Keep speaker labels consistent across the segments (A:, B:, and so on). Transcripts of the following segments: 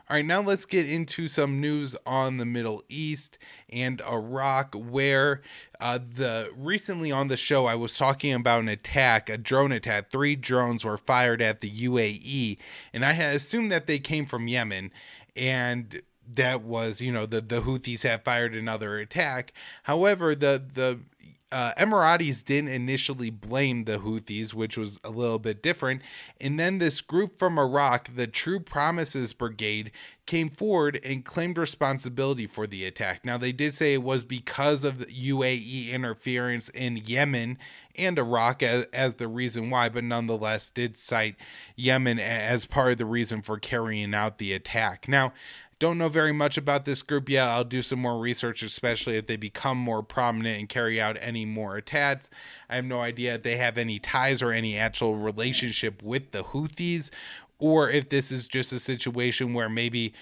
A: All right, now let's get into some news on the Middle East and Iraq, where the recently on the show I was talking about an attack, a drone attack. 3 drones were fired at the UAE, and I had assumed that they came from Yemen, and that was, the Houthis had fired another attack. However, the Emiratis didn't initially blame the Houthis, which was a little bit different. And then this group from Iraq, the True Promises Brigade, came forward and claimed responsibility for the attack. Now, they did say it was because of the UAE interference in Yemen and Iraq as the reason why, but nonetheless did cite Yemen as part of the reason for carrying out the attack. Now, don't know very much about this group yet. I'll do some more research, especially if they become more prominent and carry out any more attacks. I have no idea if they have any ties or any actual relationship with the Houthis, or if this is just a situation where maybe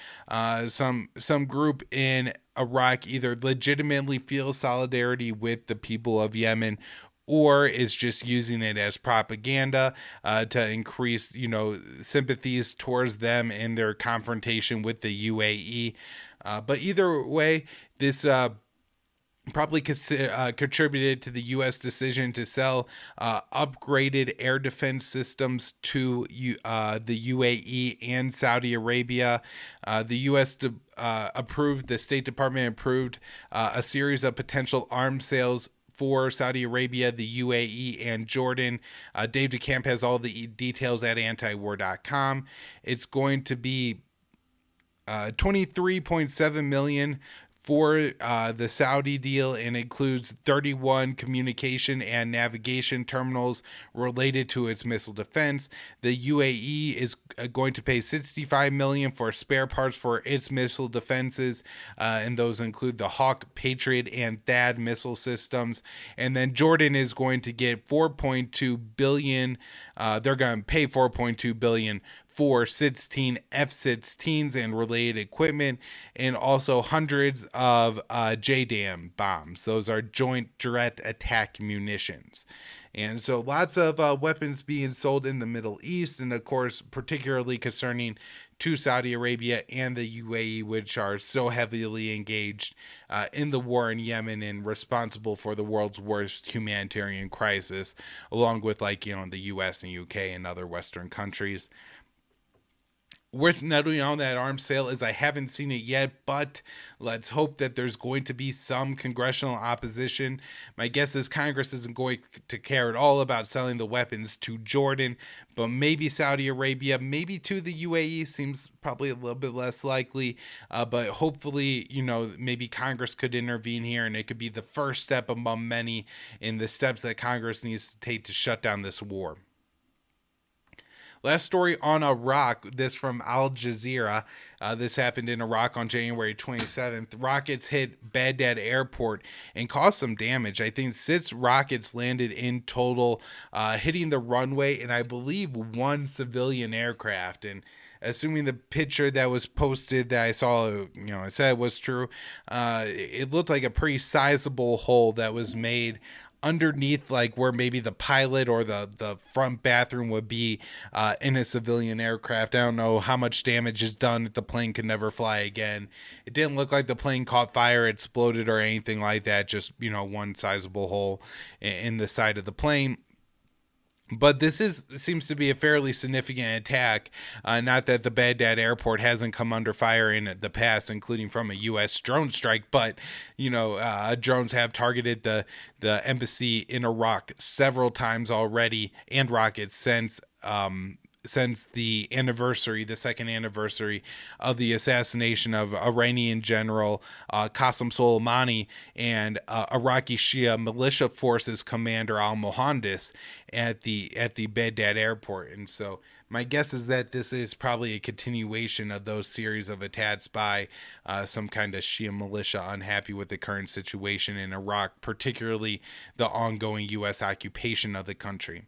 A: some group in Iraq either legitimately feels solidarity with the people of Yemen, or is just using it as propaganda to increase, sympathies towards them in their confrontation with the UAE. But either way, this probably contributed to the U.S. decision to sell upgraded air defense systems to the UAE and Saudi Arabia. The U.S. Approved, the State Department approved a series of potential arms sales for Saudi Arabia, the UAE, and Jordan. Dave DeCamp has all the details at antiwar.com. It's going to be 23.7 million for the Saudi deal, and includes 31 communication and navigation terminals related to its missile defense. The UAE is going to pay 65 million for spare parts for its missile defenses, and those include the Hawk, Patriot, and THAAD missile systems. And then Jordan is going to get 4.2 billion. They're going to pay 4.2 billion for 16 F-16s and related equipment, and also hundreds of JDAM bombs. Those are Joint Direct Attack Munitions. And so lots of weapons being sold in the Middle East, and of course, particularly concerning to Saudi Arabia and the UAE, which are so heavily engaged in the war in Yemen and responsible for the world's worst humanitarian crisis, along with the US and UK and other Western countries. Worth noting on that arms sale is I haven't seen it yet, but let's hope that there's going to be some congressional opposition. My guess is Congress isn't going to care at all about selling the weapons to Jordan, but maybe Saudi Arabia, maybe to the UAE seems probably a little bit less likely. But hopefully, maybe Congress could intervene here, and it could be the first step among many in the steps that Congress needs to take to shut down this war. Last story on Iraq, this from Al Jazeera. This happened in Iraq on January 27th. Rockets hit Baghdad airport and caused some damage. I think 6 rockets landed in total, hitting the runway, and I believe 1 civilian aircraft. And assuming the picture that was posted that I saw, I said was true, it looked like a pretty sizable hole that was made underneath, like where maybe the pilot or the front bathroom would be in a civilian aircraft. I don't know how much damage is done if the plane could never fly again. It didn't look like the plane caught fire, exploded, or anything like that. Just, one sizable hole in the side of the plane. But this seems to be a fairly significant attack. Not that the Baghdad airport hasn't come under fire in the past, including from a U.S. drone strike, but drones have targeted the embassy in Iraq several times already, and rockets since the second anniversary of the assassination of Iranian General Qasem Soleimani and Iraqi Shia militia forces commander al-Mohandes at the Baghdad airport. And so my guess is that this is probably a continuation of those series of attacks by some kind of Shia militia unhappy with the current situation in Iraq, particularly the ongoing U.S. occupation of the country.